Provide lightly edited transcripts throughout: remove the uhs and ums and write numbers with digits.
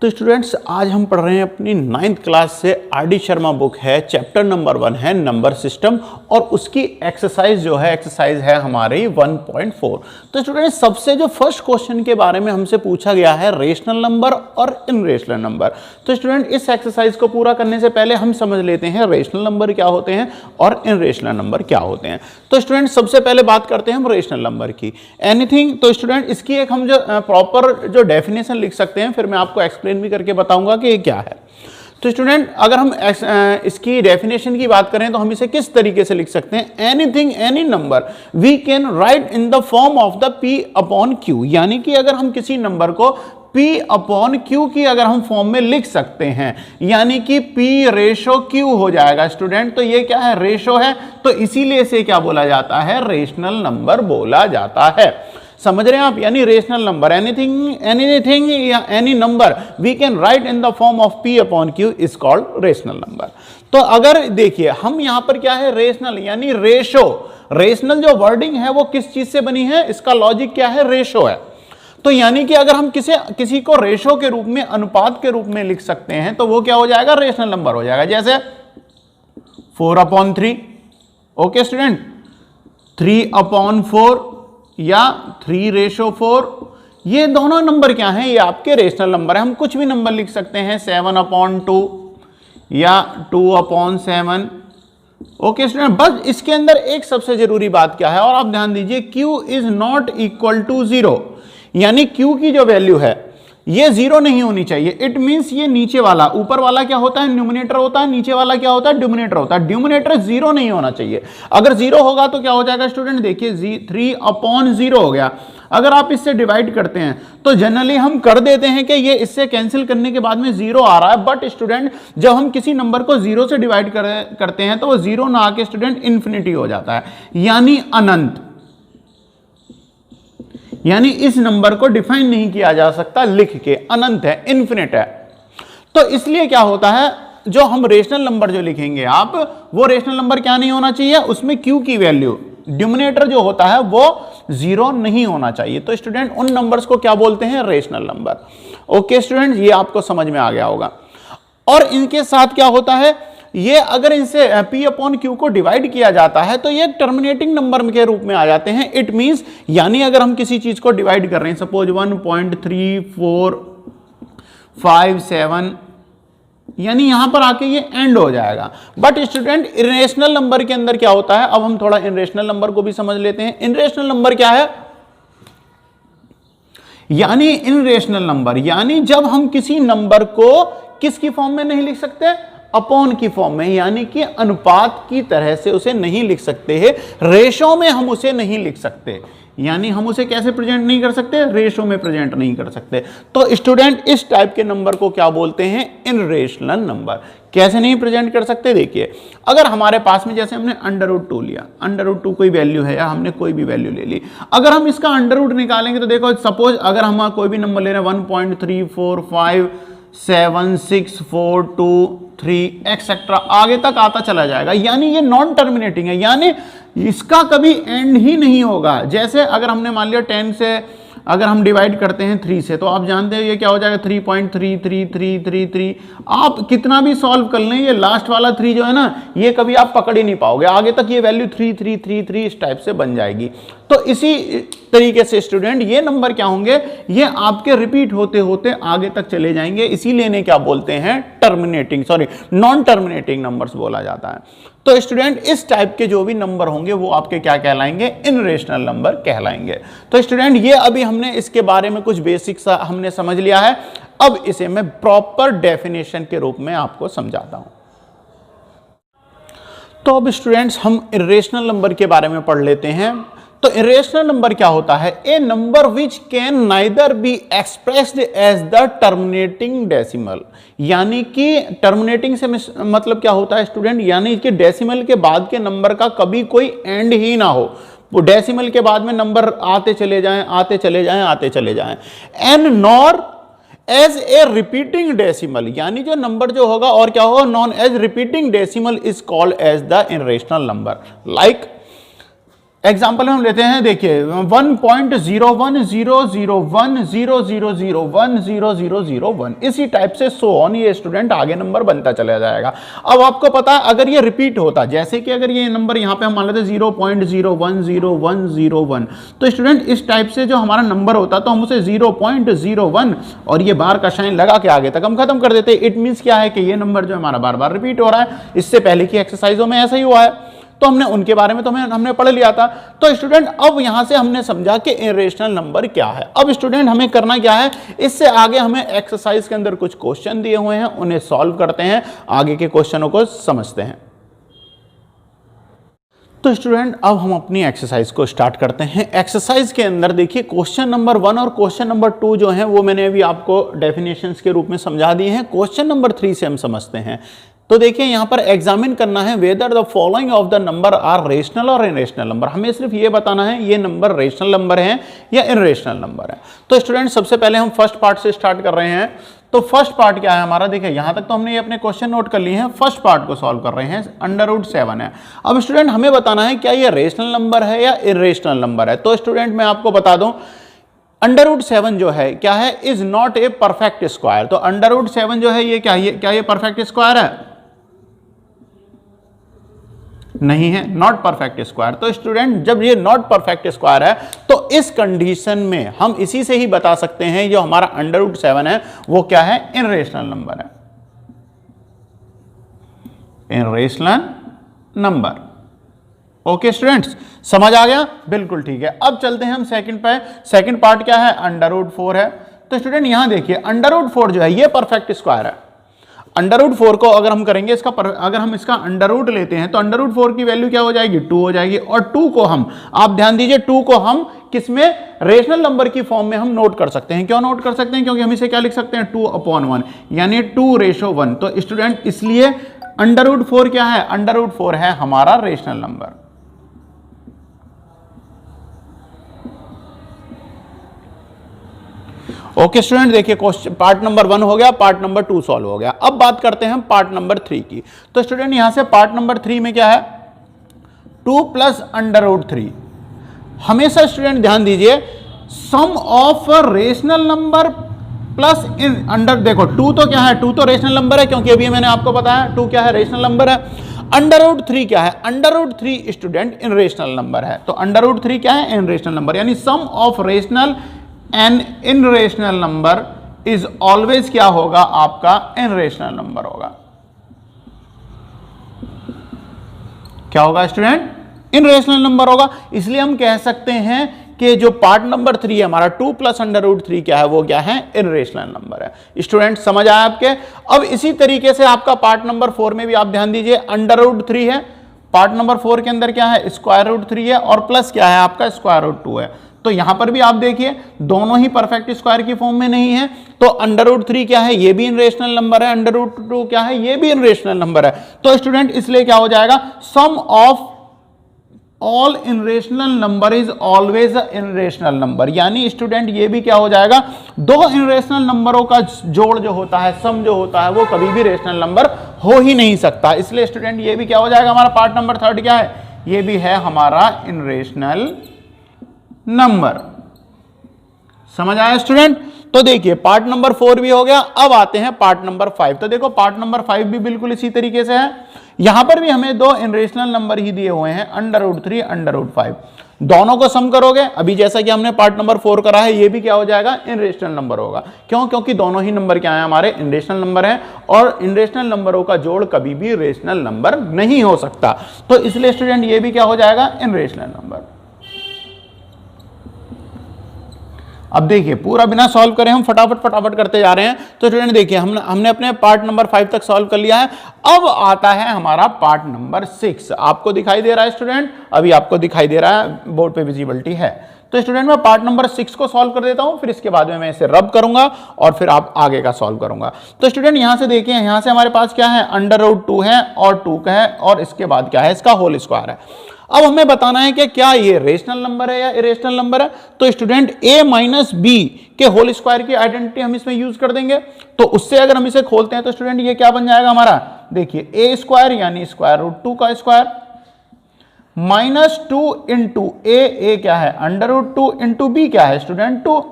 तो स्टूडेंट्स आज हम पढ़ रहे हैं अपनी 9th क्लास से आर.डी. शर्मा बुक है, चैप्टर नंबर 1 है नंबर सिस्टम और उसकी एक्सरसाइज है हमारी 1.4। तो स्टूडेंट्स सबसे जो फर्स्ट क्वेश्चन के बारे में हमसे पूछा गया है रेशनल नंबर और इनरेशनल नंबर। तो स्टूडेंट इस एक्सरसाइज को पूरा करने से पहले हम समझ लेते हैं रेशनल नंबर क्या होते हैं और इनरेशनल नंबर क्या होते हैं। तो स्टूडेंट सबसे पहले बात करते हैं हम रेशनल नंबर की। एनीथिंग, तो स्टूडेंट इसकी एक हम जो प्रॉपर जो डेफिनेशन लिख सकते हैं, फिर मैं आपको एक्सप्लेन भी करके बताऊंगा कि ये क्या है। तो स्टूडेंट अगर हम इसकी डेफिनेशन की बात करें तो हम इसे किस तरीके से लिख सकते हैं, anything any number we can write in the form of the P upon Q। यानी कि अगर हम किसी नंबर को P अपॉन Q की अगर हम फॉर्म में लिख सकते हैं, यानी कि P रेशो Q हो जाएगा स्टूडेंट। तो ये क्या है, रेशो है, तो इसीलिए इसे क्या बोला जाता है, रेशनल नंबर बोला जाता है। समझ रहे हैं आप, यानी रेशनल नंबर एनीथिंग या any number we can write in the form of P upon Q is called rational number. तो अगर देखिए हम यहां पर क्या है, रेशनल यानी रेशो। रेशनल जो वर्डिंग है वो किस चीज से बनी है, इसका लॉजिक क्या है, रेशो है। तो यानी कि अगर हम किसी को रेशो के रूप में, अनुपात के रूप में लिख सकते हैं तो वो क्या हो जाएगा, रेशनल नंबर हो जाएगा। जैसे 4 अपॉन 3, ओके स्टूडेंट, 3 अपॉन 4 या 3 रेशो 4, ये दोनों नंबर क्या हैं, ये आपके रेशनल नंबर है। हम कुछ भी नंबर लिख सकते हैं, 7 अपॉन 2 या 2 अपॉन 7, ओके स्टूडेंट। बस इसके अंदर एक सबसे जरूरी बात क्या है, और आप ध्यान दीजिए, Q is not equal to 0, यानी Q की जो वैल्यू है ये 0 नहीं होनी चाहिए। इट मींस ये नीचे वाला, ऊपर वाला क्या होता है, न्यूमरेटर होता है, नीचे वाला क्या होता है, डिनोमिनेटर होता है। डिनोमिनेटर 0 नहीं होना चाहिए। अगर 0 होगा तो क्या हो जाएगा स्टूडेंट, देखिए 3 अपॉन 0 हो गया। अगर आप इससे डिवाइड करते हैं तो जनरली हम कर देते हैं कि ये इससे कैंसिल करने के बाद में 0 आ रहा है, बट स्टूडेंट जब हम किसी नंबर को 0 से डिवाइड करते हैं तो वो 0 ना आके स्टूडेंट इन्फिनिटी हो जाता है, यानी अनंत। यानी इस नंबर को डिफाइन नहीं किया जा सकता लिख के, अनंत है, इन्फिनिट है। तो इसलिए क्या होता है, जो हम रेशनल नंबर जो लिखेंगे आप, वो रेशनल नंबर क्या नहीं होना चाहिए, उसमें Q की वैल्यू, डिनोमिनेटर जो होता है वो 0 नहीं होना चाहिए। तो स्टूडेंट उन नंबर्स को क्या बोलते हैं, रेशनल नंबर। ओके स्टूडेंट, ये आपको समझ में आ गया होगा। और इनके साथ क्या होता है, ये अगर इनसे P अपॉन Q को डिवाइड किया जाता है तो ये टर्मिनेटिंग नंबर के रूप में आ जाते हैं। इट मींस, यानी अगर हम किसी चीज को डिवाइड कर रहे हैं, सपोज 1.3457, यानी यहां पर आके ये एंड हो जाएगा। बट स्टूडेंट इरेशनल नंबर के अंदर क्या होता है, अब हम थोड़ा इरेशनल नंबर को भी समझ लेते हैं। इरेशनल नंबर क्या है, यानी इरेशनल नंबर यानी जब हम किसी नंबर को किसकी फॉर्म में नहीं लिख सकते, अपॉन की फॉर्म में, यानी कि अनुपात की तरह से उसे नहीं लिख सकते हैं, रेशो में हम उसे नहीं लिख सकते। यानी हम उसे कैसे प्रेजेंट नहीं कर सकते, रेशो में प्रेजेंट नहीं कर सकते। तो स्टूडेंट इस टाइप के नंबर को क्या बोलते हैं, इनरेशनल नंबर। कैसे नहीं प्रेजेंट कर सकते, देखिए अगर हमारे पास में जैसे हमने √2 लिया, √2 कोई वैल्यू है या हमने कोई भी वैल्यू ले ली, अगर हम इसका √ निकालेंगे तो देखो, सपोज अगर हम कोई भी नंबर ले रहे हैं 1.34576423 एक्सेट्रा, आगे तक आता चला जाएगा, यानी ये नॉन टर्मिनेटिंग है, यानी इसका कभी एंड ही नहीं होगा। जैसे अगर हमने मान लिया 10 से अगर हम डिवाइड करते हैं 3 से, तो आप जानते हैं ये क्या हो जाएगा, 3.333333। आप कितना भी सॉल्व कर लें, ये लास्ट वाला 3 जो है ना, ये कभी आप पकड़ ही नहीं पाओगे, आगे तक ये वैल्यू 3333 इस टाइप से बन जाएगी। तो इसी तरीके से स्टूडेंट ये नंबर क्या होंगे, ये आपके रिपीट होते होते आगे तक चले जाएंगे, इसीलिए इन्हें क्या बोलते हैं, नॉन टर्मिनेटिंग नंबर्स बोला जाता है। तो स्टूडेंट इस टाइप के जो भी नंबर होंगे वो आपके क्या कहलाएंगे, इनरेशनल नंबर कहलाएंगे। तो स्टूडेंट ये अभी हमने इसके बारे में कुछ बेसिक्स हमने समझ लिया है। अब इसे मैं प्रॉपर डेफिनेशन के रूप में आपको समझाता हूं। तो अब स्टूडेंट्स हम इरेशनल नंबर के बारे में पढ़ लेते हैं। तो इरेशनल नंबर क्या होता है, a number which can neither be expressed as the terminating decimal. यानी कि टर्मिनेटिंग से मतलब क्या होता है स्टूडेंट, यानी कि डेसिमल के बाद के नंबर का कभी कोई एंड ही ना हो, वो डेसिमल के बाद में नंबर आते चले जाएं, आते चले जाएं, आते चले जाएं। And nor as a repeating decimal, यानी जो नंबर जो होगा और क्या होगा, non as repeating decimal is called as the irrational number. Like example में हम लेते हैं, देखिए 1.01001000100001 इसी टाइप से सो ऑन ये स्टूडेंट आगे नंबर बनता चला जाएगा। अब आपको पता है अगर ये रिपीट होता, जैसे कि अगर ये नंबर यहाँ पे हम मान लेते 0.010101, तो स्टूडेंट इस टाइप से जो हमारा नंबर होता तो हम उसे 0.01 और ये बार का साइन लगा के आगे तक हम खत्म कर देते। इट मींस क्या है कि ये नंबर जो हमारा बार बार रिपीट हो रहा है, इससे पहले की एक्सरसाइजों में ऐसा ही हुआ है, तो हमने उनके बारे में तो हमने पढ़ लिया था। तो स्टूडेंट अब यहां से हमने समझा कि इरेशनल नंबर क्या है। अब स्टूडेंट हमें करना क्या है, इससे आगे हमें एक्सरसाइज के अंदर कुछ क्वेश्चन दिए हुए हैं, उन्हें सॉल्व करते हैं, आगे के क्वेश्चनों को समझते हैं। तो स्टूडेंट अब हम अपनी एक्सरसाइज को स्टार्ट करते हैं। एक्सरसाइज के अंदर देखिए क्वेश्चन नंबर 1 और क्वेश्चन नंबर 2 जो है वो मैंने अभी आपको डेफिनेशंस के रूप में समझा दिए हैं। क्वेश्चन नंबर 3 से हम समझते हैं। तो देखिए यहां पर एग्जामिन करना है whether the following of the number are rational और इनरेशनल नंबर। हमें सिर्फ ये बताना है ये नंबर रेशनल नंबर है या इनरेशनल नंबर है। तो स्टूडेंट सबसे पहले हम फर्स्ट पार्ट से स्टार्ट कर रहे हैं। तो फर्स्ट पार्ट क्या है हमारा, देखिए यहां तक तो हमने ये अपने क्वेश्चन नोट कर लिए हैं। फर्स्ट पार्ट को सॉल्व कर रहे हैं, √7 है। अब स्टूडेंट हमें बताना है क्या ये रेशनल नंबर है या इररेशनल नंबर है। तो स्टूडेंट मैं आपको बता दूं √7 जो है क्या है, is not a perfect square. तो √7 जो है ये क्या ये परफेक्ट स्क्वायर है? नहीं है, नॉट परफेक्ट स्क्वायर। तो स्टूडेंट जब ये नॉट परफेक्ट स्क्वायर है तो इस कंडीशन में हम इसी से ही बता सकते हैं जो हमारा √7 है वो क्या है, इनरेशनल नंबर है, इनरेशनल नंबर। ओके स्टूडेंट्स, समझ आ गया? बिल्कुल ठीक है। अब चलते हैं हम सेकंड पे। सेकंड पार्ट क्या है, √4 है। तो स्टूडेंट यहां देखिए √4 जो है ये परफेक्ट स्क्वायर है। √4 को अगर हम करेंगे अगर हम इसका अंडर लेते हैं तो √4 की वैल्यू क्या हो जाएगी, 2 हो जाएगी। और 2 को हम, आप ध्यान दीजिए, 2 को हम किसमें, रेशनल नंबर की फॉर्म में हम नोट कर सकते हैं। क्यों नोट कर सकते हैं? क्योंकि हम इसे क्या लिख सकते हैं, 2/1 यानी 2:1। तो स्टूडेंट इसलिए √4 क्या है, √4 है हमारा रेशनल नंबर। ओके स्टूडेंट, देखिए क्वेश्चन पार्ट नंबर 1 हो गया, पार्ट नंबर 2 सॉल्व हो गया। अब बात करते हैं हम पार्ट नंबर 3 की। तो स्टूडेंट यहां से पार्ट नंबर 3 में क्या है, 2 + √3। हमेशा स्टूडेंट ध्यान दीजिए, sum of rational number plus in under, देखो 2 तो क्या है, 2 तो रेशनल नंबर है क्योंकि अभी मैंने आपको बताया 2 क्या है, रेशनल नंबर है। √3 क्या है, √3 स्टूडेंट इन रेशनल नंबर है। तो √3 क्या है, इन रेशनल नंबर, यानी sum of rational and irrational number is always क्या होगा, आपका इन रेशनल नंबर होगा। क्या होगा स्टूडेंट, इन रेशनल नंबर होगा। इसलिए हम कह सकते हैं कि जो पार्ट नंबर 3 है हमारा 2 + √3 क्या है, वो क्या है, इन रेशनल नंबर है। स्टूडेंट समझ आया आपके? अब इसी तरीके से आपका पार्ट नंबर 4 में भी आप ध्यान दीजिए, √3 है। पार्ट नंबर 4 के अंदर क्या है, √3 है और प्लस क्या है आपका, √2 है। तो यहां पर भी आप देखिए दोनों ही परफेक्ट स्क्वायर की फॉर्म में नहीं है। तो √3 क्या है, ये भी इन रेशनल नंबर है, √2 क्या है, ये भी इन रेशनल नंबर है। तो स्टूडेंट इसलिए क्या हो जाएगा, sum of all irrational number is always irrational number. यानी स्टूडेंट ये भी क्या हो जाएगा, दो इन रेशनल नंबरों का जोड़ जो होता है, सम जो होता है, वो कभी भी रेशनल नंबर हो ही नहीं सकता। इसलिए स्टूडेंट ये भी क्या हो जाएगा, हमारा पार्ट नंबर 3 क्या है, ये भी है हमारा इन रेशनल नंबर। समझ आया स्टूडेंट? तो देखिए पार्ट नंबर 4 भी हो गया। अब आते हैं पार्ट नंबर 5। तो देखो पार्ट नंबर 5 भी बिल्कुल इसी तरीके से है। यहां पर भी हमें दो इनरेशनल नंबर ही दिए हुए हैं, √3 √5। दोनों को सम करोगे, अभी जैसा कि हमने पार्ट नंबर 4 करा है, ये भी क्या हो जाएगा, इनरेशनल नंबर होगा। क्यों? क्योंकि दोनों ही नंबर क्या है, हमारे इनरेशनल नंबर है और इनरेशनल नंबरों का जोड़ कभी भी रेशनल नंबर नहीं हो सकता। तो इसलिए स्टूडेंट ये भी क्या हो जाएगा, इनरेशनल नंबर। अब देखिए पूरा बिना सॉल्व करें हम फटाफट करते जा रहे हैं। तो स्टूडेंट देखिए हमने अपने पार्ट नंबर 5 तक सॉल्व कर लिया है। अब आता है हमारा पार्ट नंबर 6। आपको दिखाई दे रहा है स्टूडेंट, अभी आपको दिखाई दे रहा है, बोर्ड पे विजिबिलिटी है। तो स्टूडेंट मैं पार्ट नंबर 6 को सॉल्व कर देता हूं, फिर इसके बाद में मैं इसे रब करूंगा और फिर आप आगे का सॉल्व करूंगा। तो स्टूडेंट यहां से देखिए, यहां से हमारे पास क्या है, √2 है और 2 का है और इसके बाद क्या है, इसका होल स्क्वायर है। अब हमें बताना है कि क्या ये रेशनल नंबर है या इरेशनल नंबर है। तो स्टूडेंट a - b के होल स्क्वायर की आइडेंटिटी हम इसमें यूज कर देंगे। तो उससे अगर हम इसे खोलते हैं तो स्टूडेंट ये क्या बन जाएगा हमारा, देखिए a² यानी √2 का स्क्वायर -2 इंटू ए क्या है, √2 इंटू बी क्या है स्टूडेंट 2,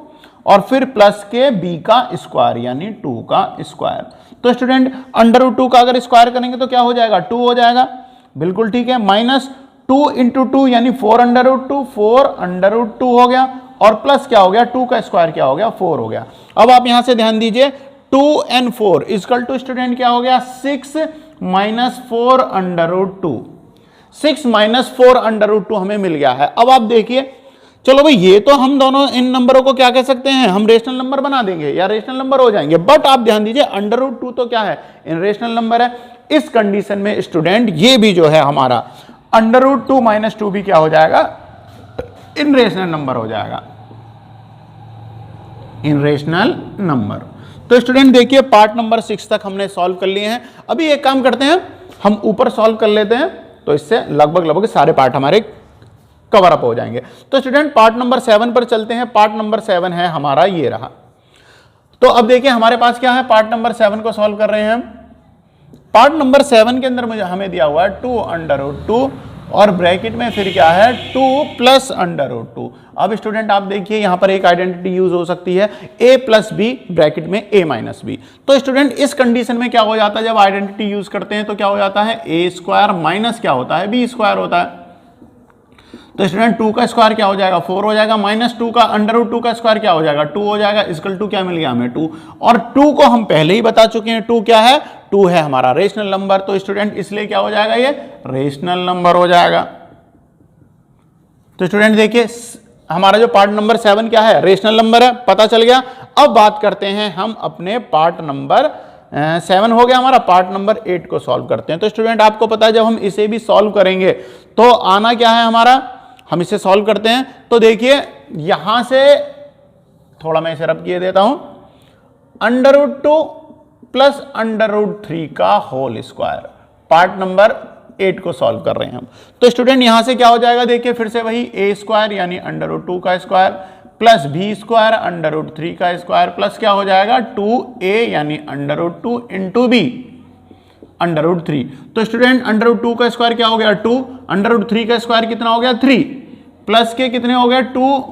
और फिर प्लस के बी का स्क्वायर यानी 2 का स्क्वायर। तो स्टूडेंट √2 का अगर स्क्वायर करेंगे तो क्या हो जाएगा, 2 हो जाएगा, बिल्कुल ठीक है। -2 इंटू 2 यानी 4√2, 4√2 हो गया, और प्लस क्या हो गया, 2 का स्क्वायर क्या हो गया, 4 हो गया। अब आप यहां से ध्यान दीजिए, 2 and 4 इक्वल टू स्टूडेंट क्या हो गया, 6 - 4√2, 6 - 4√2 हमें मिल गया है। अब आप देखिए, चलो भाई ये तो हम दोनों इन नंबरों को क्या कह सकते हैं, हम रेशनल नंबर बना देंगे या रेशनल नंबर हो जाएंगे, बट आप ध्यान दीजिए √2 तो क्या है, इन रेशनल नंबर है। इस कंडीशन में स्टूडेंट ये भी जो है हमारा √2 - 2 भी क्या हो जाएगा, इन रेशनल नंबर हो जाएगा, इन रेशनल नंबर। तो स्टूडेंट देखिए पार्ट नंबर 6 तक हमने सॉल्व कर लिए हैं। अभी एक काम करते हैं, हम ऊपर सॉल्व कर लेते हैं, तो इससे लगभग सारे पार्ट हमारे कवर अप हो जाएंगे। तो स्टूडेंट पार्ट नंबर 7 पर चलते हैं। पार्ट नंबर 7 है हमारा ये रहा। तो अब देखिए हमारे पास क्या है, पार्ट नंबर 7 को सॉल्व कर रहे हैं हम। पार्ट नंबर 7 के अंदर मुझे हमें दिया हुआ है 2√2 और ब्रैकेट में फिर क्या है 2 + √2। अब स्टूडेंट आप देखिए यहां पर एक आइडेंटिटी यूज हो सकती है, a + b ब्रैकेट में a - b। तो स्टूडेंट इस कंडीशन में क्या हो जाता है, जब आइडेंटिटी यूज करते हैं तो क्या हो जाता है, a² माइनस क्या होता है, b² होता है। तो स्टूडेंट 2 का स्क्वायर क्या हो जाएगा, 4 हो जाएगा, -2 का √2 का स्क्वायर क्या हो जाएगा, 2 हो जाएगा, इक्वल टू क्या मिल गया हमें 2। और 2 को हम पहले ही बता चुके हैं, 2 क्या है, 2 है हमारा रेशनल नंबर। तो स्टूडेंट इसलिए क्या हो जाएगा, ये रेशनल नंबर हो जाएगा। तो स्टूडेंट देखिए हमारा जो पार्ट नंबर 7 क्या है, रेशनल नंबर है, पता चल गया। अब बात करते हैं हम अपने पार्ट नंबर 7 हो गया हमारा, पार्ट नंबर 8 को सॉल्व करते हैं। तो स्टूडेंट आपको पता है जब हम इसे भी सॉल्व करेंगे तो आना क्या है हमारा, हम इसे सॉल्व करते हैं। तो देखिए यहां से थोड़ा मैं इसे रब किए देता हूं, √2 + √3 का होल स्क्वायर, पार्ट नंबर 8 को सॉल्व कर रहे हैं हम। तो स्टूडेंट यहां से क्या हो जाएगा, देखिए फिर से वही a² यानी √2 का स्क्वायर प्लस b² √3 का स्क्वायर प्लस क्या हो जाएगा 2a यानी √2 इंटू b √3। तो स्टूडेंट √2 का स्क्वायर क्या हो गया 2, √3 का स्क्वायर कितना हो गया 3, प्लस के कितने हो गए 2,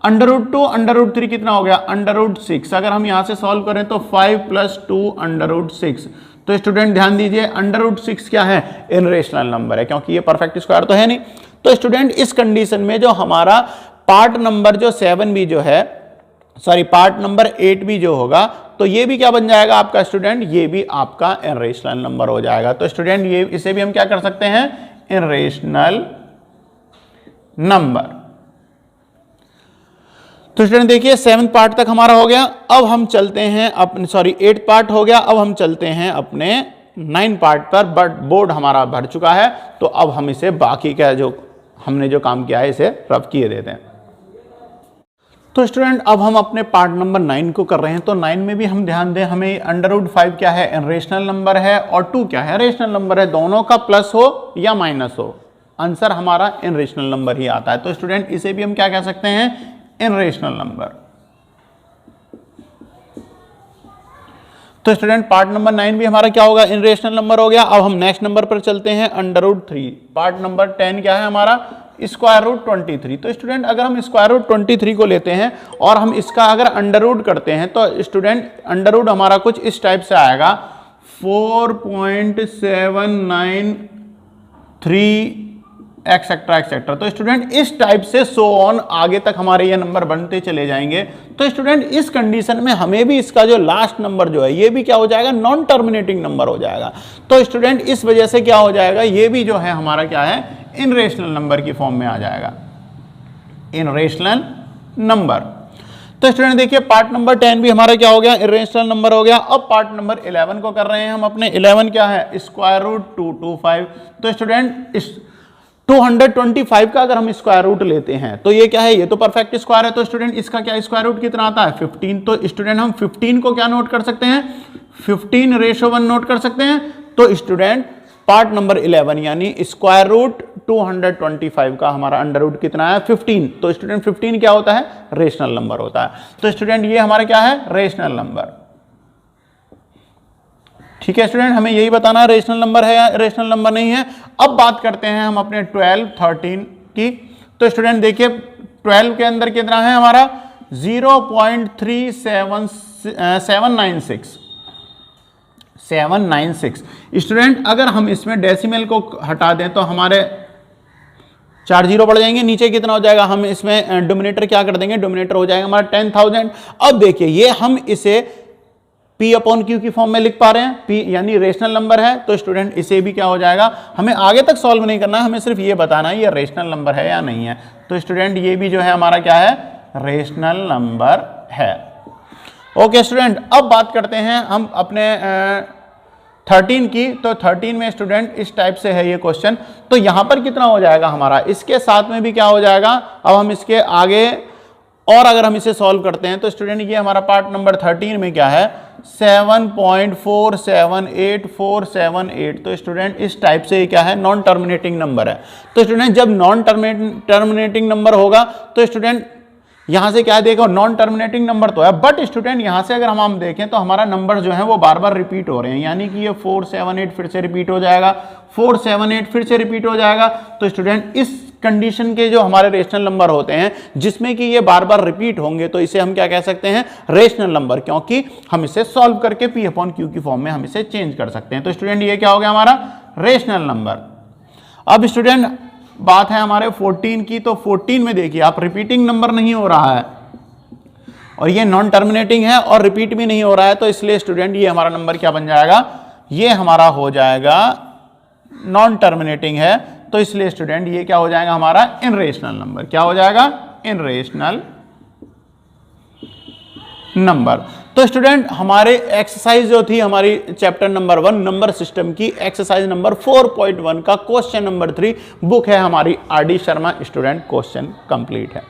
√2 √3 कितना हो गया √6। अगर हम यहां से सॉल्व करें तो 5 + 2 √6। तो स्टूडेंट ध्यान दीजिए √6 क्या है, इनरेशनल नंबर है, क्योंकि ये परफेक्ट स्क्वायर तो है नहीं। तो स्टूडेंट इस कंडीशन में जो हमारा पार्ट नंबर जो 7 भी जो है, सॉरी पार्ट नंबर 8 भी जो होगा, तो ये भी क्या बन जाएगा आपका स्टूडेंट, ये भी आपका इनरेशनल नंबर हो जाएगा। तो स्टूडेंट ये इसे भी हम क्या कर सकते हैं, इनरेशनल नंबर। तो स्टूडेंट देखिए 7 पार्ट तक हमारा हो गया। अब हम चलते हैं अपने, सॉरी 8 पार्ट हो गया, अब हम चलते हैं अपने 9 पार्ट पर, बट बोर्ड हमारा भर चुका है। तो अब हम इसे बाकी का जो हमने जो काम किया है इसे रफ किए देते हैं। तो स्टूडेंट अब हम अपने पार्ट नंबर 9 को कर रहे हैं। तो 9 में भी हम ध्यान दें, हमें √5 क्या है, इनरेशनल नंबर है, और 2 क्या है, रेशनल नंबर है। दोनों का प्लस हो या माइनस हो, आंसर हमारा इनरेशनल नंबर ही आता है। तो स्टूडेंट इसे भी हम क्या कह सकते हैं, इनरेशनल नंबर। तो स्टूडेंट पार्ट नंबर 9 भी हमारा क्या होगा, इनरेशनल नंबर हो गया। अब हम नेक्स्ट नंबर पर चलते हैं, √3। पार्ट नंबर 10 क्या है हमारा, √23। तो स्टूडेंट अगर हम √23 को लेते हैं और हम इसका अगर अंडर करते हैं तो स्टूडेंट अंडर हमारा कुछ इस टाइप से आएगा 4.793 एक्सेट्रा एक्सेट्रा। तो स्टूडेंट इस टाइप से सो ऑन आगे तक हमारे ये नंबर बनते चले जाएंगे। तो स्टूडेंट इस कंडीशन में हमें भी इसका जो लास्ट नंबर जो है ये भी क्या हो जाएगा, नॉन टर्मिनेटिंग नंबर हो जाएगा। तो स्टूडेंट इस वजह से क्या हो जाएगा, ये भी जो है हमारा क्या है, इनरेशनल नंबर की फॉर्म में आ जाएगा, इनरेशनल नंबर। तो स्टूडेंट देखिए पार्ट नंबर 10 भी हमारा क्या हो गया, इनरेशनल नंबर हो गया। अब पार्ट नंबर 11 को कर रहे हैं हम अपने। 11 क्या है, √225। तो स्टूडेंट इस 225 का अगर हम स्क्वायर रूट लेते हैं तो ये क्या है, ये तो परफेक्ट स्क्वायर है। तो स्टूडेंट इसका क्या स्क्वायर रूट कितना आता है, 15। तो स्टूडेंट हम 15 को क्या नोट कर सकते हैं, 15:1 नोट कर सकते हैं। तो स्टूडेंट पार्ट नंबर 11 यानी स्क्वायर रूट 225 का हमारा अंडर रूट कितना है, 15। तो स्टूडेंट 15 क्या होता है, रेशनल नंबर होता है। तो स्टूडेंट ये हमारा क्या है, रेशनल नंबर। ठीक है स्टूडेंट, हमें यही बताना है रेशनल नंबर है या रेशनल नंबर नहीं है। अब बात करते हैं हम अपने 12, 13 की। तो स्टूडेंट देखिए 12 के अंदर कितना है हमारा 0.796 स्टूडेंट। अगर हम इसमें डेसिमल को हटा दें तो हमारे 4 जीरो पड़ जाएंगे, नीचे कितना हो जाएगा, हम इसमें डोमिनेटर क्या कर देंगे, डोमिनेटर हो जाएगा हमारा 10,000। अब देखिए ये हम इसे P अपॉन Q की फॉर्म में लिख पा रहे हैं, P यानी रेशनल नंबर है। तो स्टूडेंट इसे भी क्या हो जाएगा, हमें आगे तक सॉल्व नहीं करना है, हमें सिर्फ ये बताना है ये रेशनल नंबर है या नहीं है। तो स्टूडेंट ये भी जो है हमारा क्या है, रेशनल नंबर है। ओके स्टूडेंट, अब बात करते हैं हम अपने 13 की। तो 13 में स्टूडेंट इस टाइप से है ये क्वेश्चन। तो यहां पर कितना हो जाएगा हमारा, इसके साथ में भी क्या हो जाएगा, अब हम इसके आगे और अगर हम इसे सॉल्व करते हैं तो स्टूडेंट ये हमारा पार्ट नंबर 13 में क्या है 7.478478। तो स्टूडेंट इस टाइप से क्या है, नॉन टर्मिनेटिंग नंबर है। तो स्टूडेंट जब नॉन टर्मिनेटिंग नंबर होगा तो स्टूडेंट यहां से क्या देखो, नॉन टर्मिनेटिंग नंबर तो है, बट स्टूडेंट यहां से अगर हम देखें तो हमारा नंबर जो है वो बार बार रिपीट हो रहे हैं, यानी कि ये 478 फिर से रिपीट हो जाएगा, 478 फिर से रिपीट हो जाएगा। तो स्टूडेंट इस कंडीशन के जो हमारे रेशनल नंबर होते हैं जिसमें कि ये बार बार रिपीट होंगे तो इसे हम क्या कह सकते हैं, रेशनल नंबर, क्योंकि हम इसे सॉल्व करके P अपॉन Q की फॉर्म में हम इसे चेंज कर सकते हैं। तो स्टूडेंट ये क्या हो गया हमारा रेशनल नंबर। अब स्टूडेंट बात है हमारे 14 की। तो 14 में देखिए आप रिपीटिंग नंबर नहीं हो रहा है और ये नॉन टर्मिनेटिंग है और रिपीट भी नहीं हो रहा है, तो इसलिए स्टूडेंट ये हमारा नंबर क्या बन जाएगा, ये हमारा हो जाएगा नॉन टर्मिनेटिंग है। तो इसलिए स्टूडेंट ये क्या हो जाएगा हमारा इनरेशनल नंबर, क्या हो जाएगा इनरेशनल नंबर। तो स्टूडेंट हमारे एक्सरसाइज जो थी हमारी चैप्टर नंबर 1 नंबर सिस्टम की एक्सरसाइज नंबर 4.1 का क्वेश्चन नंबर 3 बुक है हमारी R D Sharma student, question complete है।